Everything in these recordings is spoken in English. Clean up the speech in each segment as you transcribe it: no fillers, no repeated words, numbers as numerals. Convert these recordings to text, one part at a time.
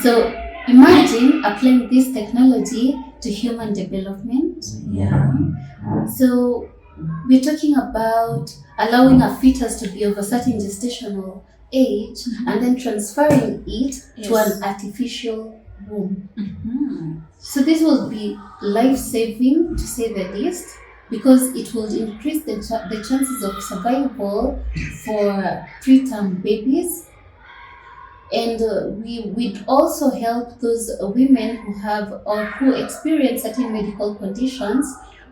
So imagine applying this technology to human development. Yeah. So we're talking about allowing a fetus to be of a certain gestational age and then transferring it to an artificial womb. So this will be life-saving, to say the least, because it will increase the chances of survival for preterm babies. And we'd also help those women who have or who experience certain medical conditions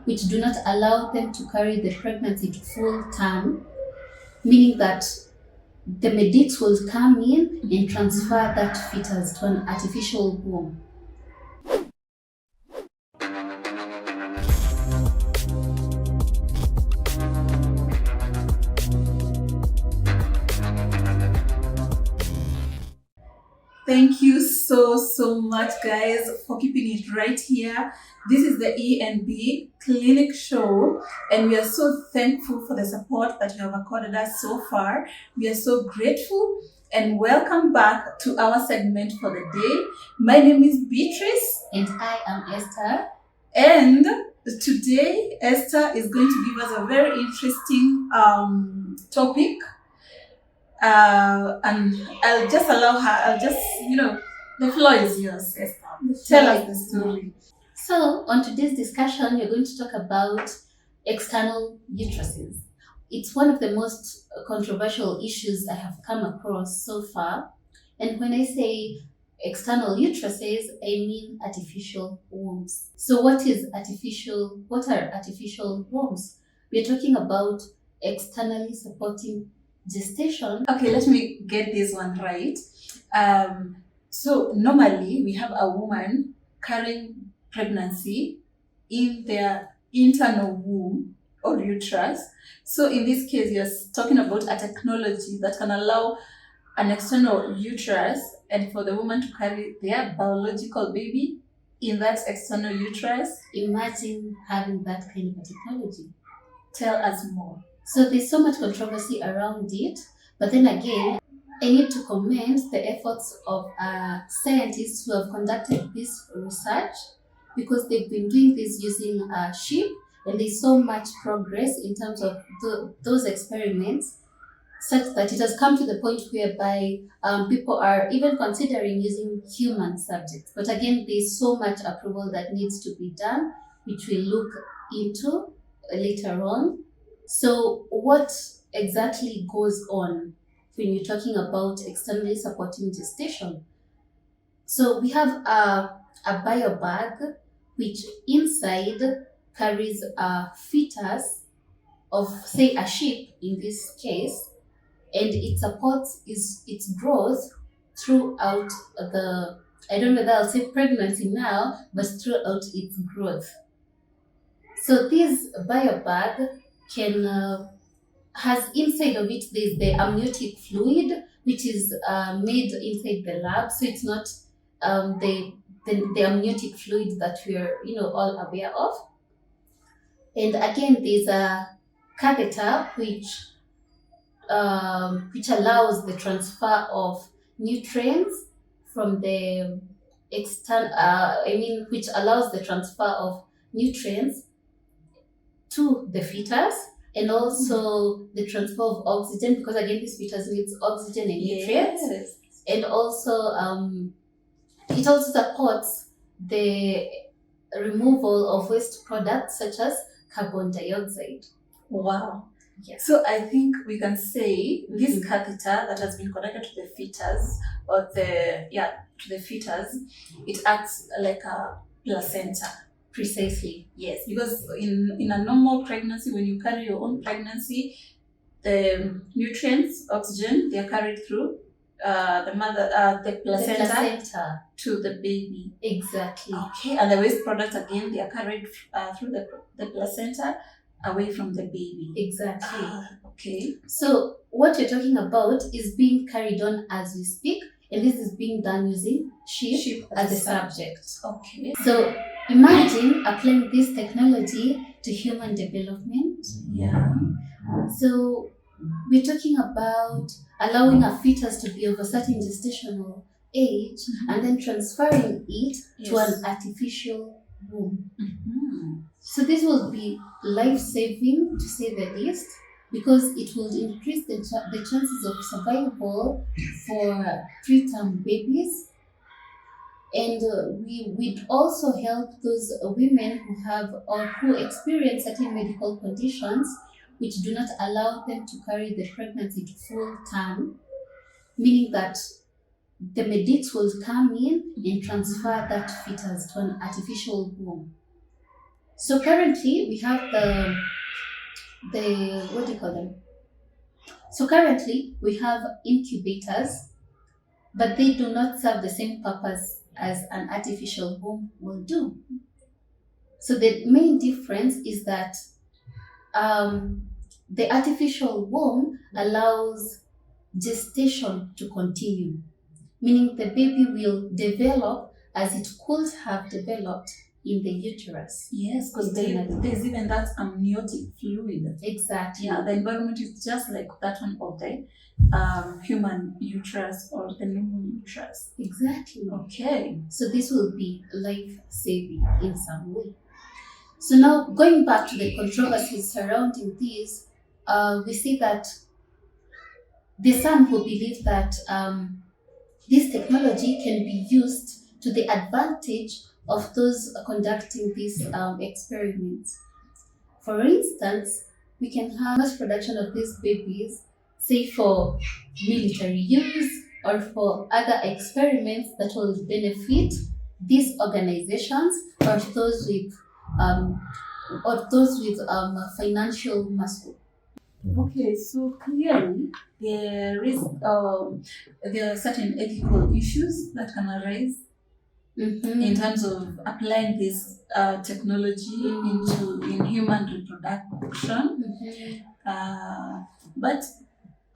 which do not allow them to carry the pregnancy to full term, meaning that the medics will come in and transfer that fetus to an artificial womb. Thank you so much, guys, for keeping it right here. This is the E&B Clinic Show, and we are so thankful for the support that you have accorded us so far. We are so grateful, and welcome back to our segment for the day. My name is Beatrice. And I am Esther. And today, Esther is going to give us a very interesting topic. And I'll just allow her, the floor is yours, Esther. Tell us the story. So, on today's discussion, we're going to talk about external uteruses. It's one of the most controversial issues I have come across so far. And when I say external uteruses, I mean artificial wombs. So, what are artificial wombs? We're talking about externally supporting gestation. Okay, let me get this one right. So normally we have a woman carrying pregnancy in their internal womb or uterus. So in this case, you're talking about a technology that can allow an external uterus and for the woman to carry their biological baby in that external uterus. Imagine having that kind of a technology. Tell us more. So there's so much controversy around it, but then again, I need to commend the efforts of scientists who have conducted this research because they've been doing this using sheep, and there's so much progress in terms of those experiments, such that it has come to the point whereby people are even considering using human subjects. But again, there's so much approval that needs to be done, which we'll look into later on. So what exactly goes on when you're talking about externally supporting gestation? So we have a biobag which inside carries a fetus of, say, a sheep in this case, and it supports its growth throughout the, I don't know whether I'll say pregnancy now, but throughout its growth. So this biobag has inside of it, there's the amniotic fluid, which is made inside the lab. So it's not the amniotic fluid that we're all aware of. And again, there's a catheter which allows the transfer of nutrients from the which allows the transfer of nutrients to the fetus, and also the transfer of oxygen, because again this fetus needs oxygen and nutrients. Yes. And also it also supports the removal of waste products such as carbon dioxide. Wow. Yes. So I think we can say this catheter that has been connected to the fetus it acts like a placenta. Precisely. Yes, because in a normal pregnancy, when you carry your own pregnancy, the nutrients, oxygen, they are carried through the placenta to the baby. Exactly. Okay, and the waste products again, they are carried through the placenta away from the baby. Exactly. Okay. So what you're talking about is being carried on as we speak, and this is being done using sheep as the subject. Okay. So imagine applying this technology to human development. Yeah. So we're talking about allowing a fetus to be of a certain gestational age and then transferring it to Yes. an artificial womb. Mhm. So this will be life-saving, to say the least, because it will increase the chances of survival for preterm babies, and we would also help those women who have or who experience certain medical conditions which do not allow them to carry the pregnancy to full term, meaning that the medics will come in and transfer that fetus to an artificial womb. So currently we have the what do you call them? So currently we have incubators, but they do not serve the same purpose as an artificial womb will do. So the main difference is that um, the artificial womb allows gestation to continue, meaning the baby will develop as it could have developed in the uterus. Yes, because Internally. there's even that amniotic fluid. Exactly. Yeah, the environment is just like that one of the human uterus or the normal uterus. Exactly. Okay. So this will be life saving in some way. So now going back to the controversies surrounding this, we see that there's some who believe that this technology can be used to the advantage of those conducting these experiments. For instance, we can have mass production of these babies, say for military use or for other experiments that will benefit these organizations or those with um, financial muscle. Okay, so clearly there are certain ethical issues that can arise in terms of applying this technology in human reproduction. But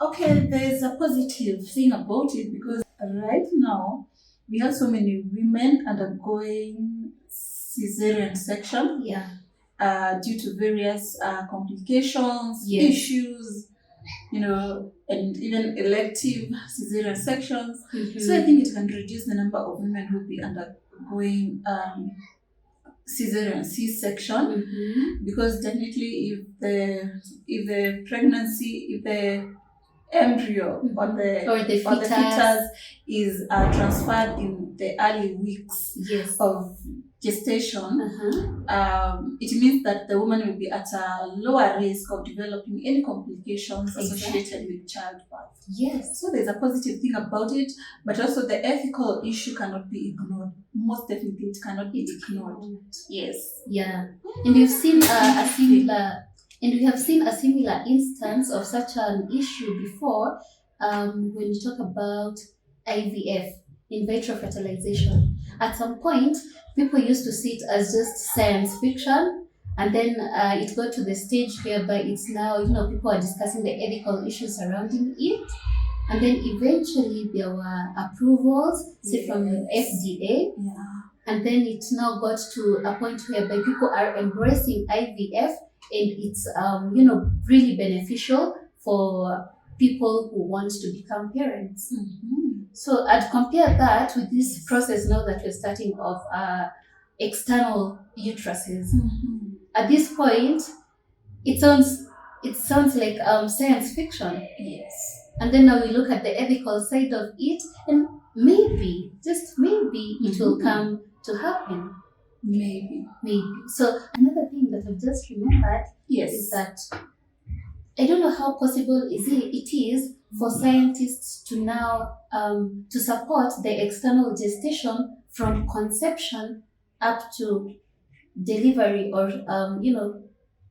okay, there's a positive thing about it because right now we have so many women undergoing cesarean section Yeah. due to various complications, Yes. issues, and even elective cesarean sections. So I think it can reduce the number of women who will be undergoing cesarean C-section because definitely if the pregnancy, if the embryo or the fetus is transferred in the early weeks Yes. of gestation, it means that the woman will be at a lower risk of developing any complications associated with childbirth. Yes. So there's a positive thing about it, but also the ethical issue cannot be ignored. Most definitely, it cannot be ignored. Yes. Yeah. And we've seen a similar, and we have seen a similar instance of such an issue before when you talk about IVF, in vitro fertilization. At some point, people used to see it as just science fiction, and then it got to the stage whereby it's now, people are discussing the ethical issues surrounding it. And then eventually there were approvals, say from FDA. Yeah. And then it now got to a point whereby people are embracing IVF, and it's really beneficial for people who want to become parents. So I'd compare that with this process now that we're starting of external uteruses. At this point, it sounds like science fiction. Yes. And then now we look at the ethical side of it, and maybe, just maybe, it will come to happen. Maybe. So another thing that I've just remembered is that I don't know how possible it is for scientists to now to support the external gestation from conception up to delivery, or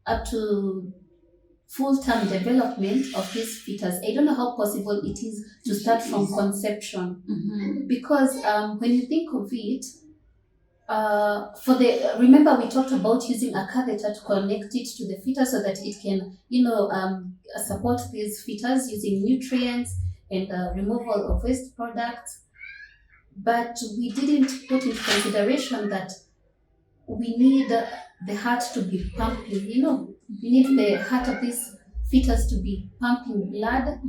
up to full-term development of this fetus. I don't know how possible it is to start from conception, because when you think of it, remember we talked about using a catheter to connect it to the fetus so that it can support these fetus using nutrients and removal of waste products, but we didn't put into consideration that we need the heart to be pumping. We need the heart of this fetus to be pumping blood,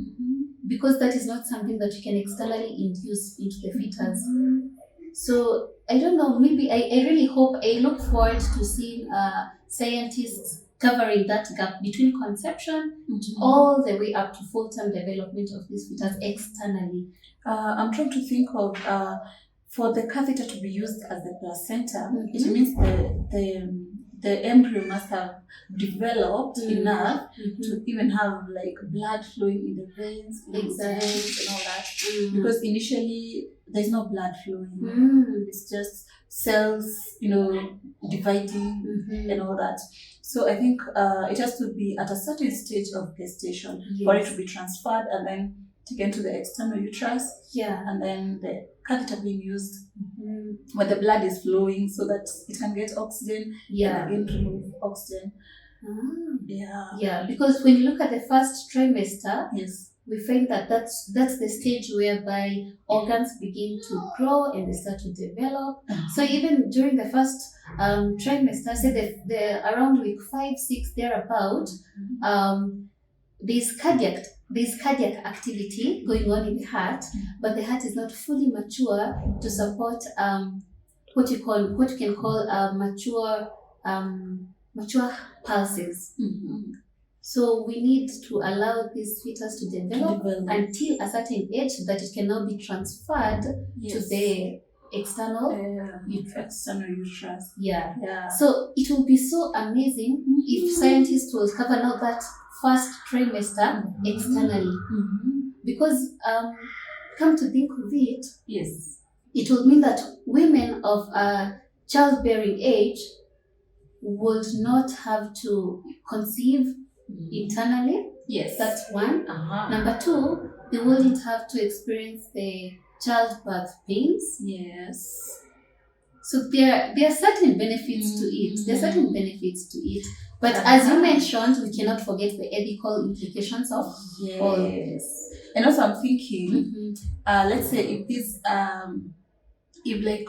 because that is not something that you can externally induce into the fetus. So I don't know, maybe I really hope, I look forward to seeing scientists covering that gap between conception all the way up to full-term development of this fetus externally. I'm trying to think of for the catheter to be used as the placenta, it means the embryo must have developed enough to even have like blood flowing in the veins, in its veins and all that. Because initially there's no blood flowing. It's just cells, dividing and all that. So I think it has to be at a certain stage of gestation for it to be transferred and then taken to the external uterus, and then the catheter being used when the blood is flowing so that it can get oxygen and again remove oxygen. Because when you look at the first trimester, we find that that's the stage whereby organs begin to grow and they start to develop. So even during the first trimester, say the around week 5, 6 thereabout, there's cardiac activity going on in the heart, but the heart is not fully mature to support what you can call mature pulses. So we need to allow this fetus to develop until a certain age that it can now be transferred to the external uterus. So it will be so amazing if scientists will cover now that first trimester externally, because come to think of it, it will mean that women of childbearing age would not have to conceive internally. That's one. Number two, they wouldn't have to experience the childbirth pains. So there are certain benefits to it. But as you mentioned, we cannot forget the ethical implications of all this. And also I'm thinking, let's say if this if like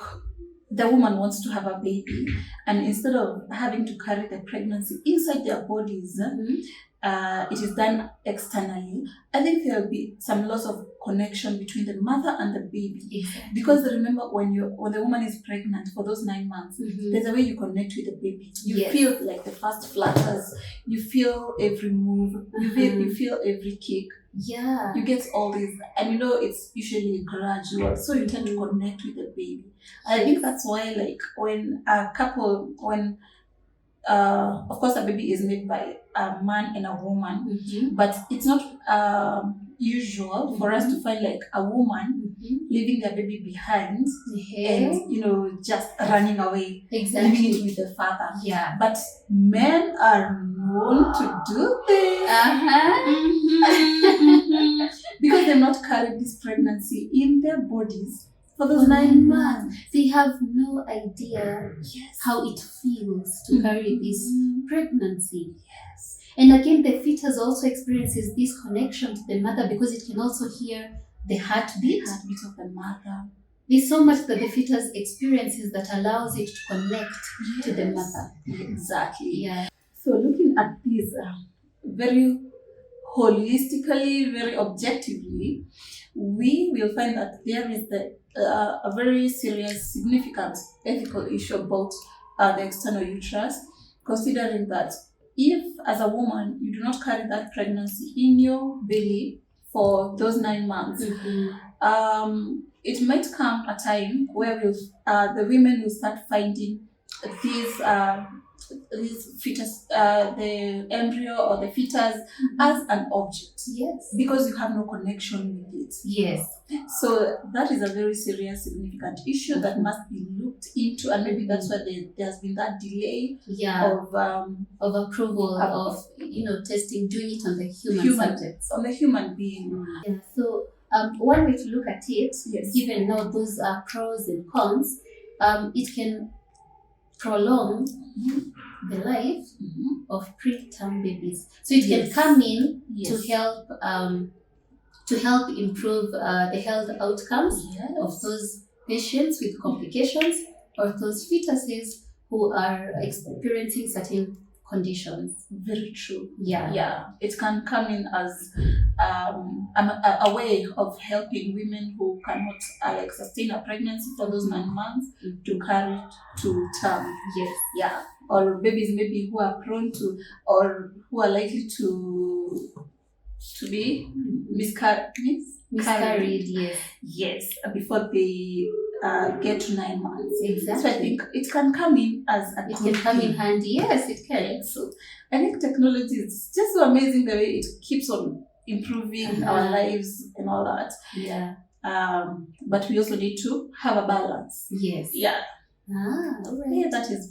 the woman wants to have a baby, and instead of having to carry the pregnancy inside their bodies, it is done externally, I think there will be some loss of connection between the mother and the baby. Because remember, when the woman is pregnant for those 9 months, there's a way you connect with the baby. You feel like the first flutters, you feel every move, you feel every kick. You get all these, and it's usually gradual, so you tend to connect with the baby. I think that's why, like, when a couple, of course, a baby is made by a man and a woman, but it's not usual for us to find like a woman leaving their baby behind and just running away, leaving it with the father. But men are known to do this because they've not carried this pregnancy in their bodies for those 9 months. They have no idea how it feels to carry this pregnancy. And again, the fetus also experiences this connection to the mother because it can also hear the heartbeat of the mother. There's so much that the fetus experiences that allows it to connect to the mother. Exactly. So looking at this very holistically, very objectively, we will find that there is a very serious, significant ethical issue about the external uterus, considering that if, as a woman, you do not carry that pregnancy in your belly for those 9 months, it might come a time where the women will start finding this fetus, the embryo or the fetus, as an object. Because you have no connection with it. So that is a very serious, significant issue that must be looked into, and maybe that's why there's been that delay of approval of testing, doing it on the human subjects, on the human being. So one way to look at it, given now those pros and cons, it can prolong the life of preterm babies. So it can come in to help improve the health outcomes of those patients with complications or those fetuses who are experiencing certain conditions. Very true. Yeah. Yeah, it can come in as a way of helping women who cannot like sustain a pregnancy for those 9 months to carry it to term. Yes. Yeah, or babies maybe who are prone to or who are likely to be Miscarried, yes. Yes, before they get to 9 months. Exactly. So I think it can come in as a It good can come in thing. handy. Yes, it can. So I think technology is just so amazing the way it keeps on improving our lives and all that. Yeah. But we also need to have a balance. Yes. Yeah. All right. Yeah, it's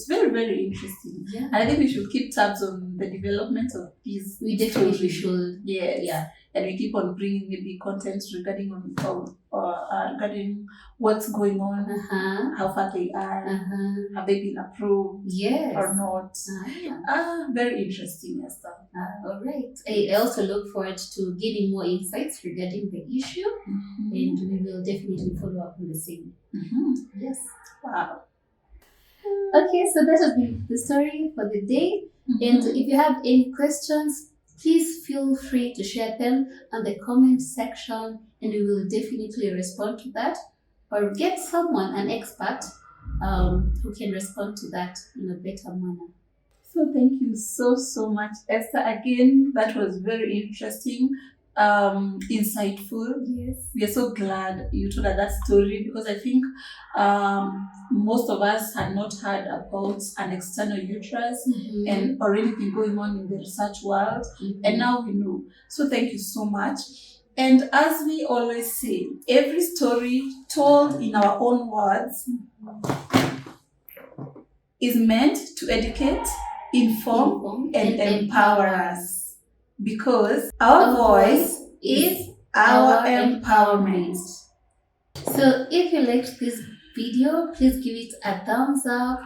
very, very interesting. Yeah. And I think we should keep tabs on the development of these. We definitely should. Yes. Yeah. And we keep on bringing maybe content regarding regarding what's going on, how far they are, have they been approved or not. Very interesting, Esther. All right. I also look forward to getting more insights regarding the issue, and we will definitely follow up on the same. Yes. Wow. Okay, so that has been the story for the day. And if you have any questions, please feel free to share them on the comment section, and we will definitely respond to that, or get someone, an expert, who can respond to that in a better manner. So thank you so much, Esther. Again, that was very interesting, insightful. Yes. We are so glad you told us that story, because I think most of us had not heard about an external uterus and or anything going on in the research world, and now we know. So thank you so much. And as we always say, every story told in our own words is meant to educate, inform and empower us, because our voice is our empowerment. So if you liked this video, please give it a thumbs up.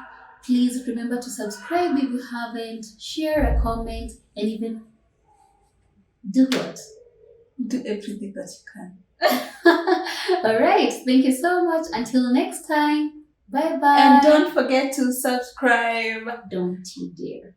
Please remember to subscribe if you haven't, share a comment, and even do what? Do everything that you can. All right. Thank you so much. Until next time. Bye-bye. And don't forget to subscribe. Don't you dare.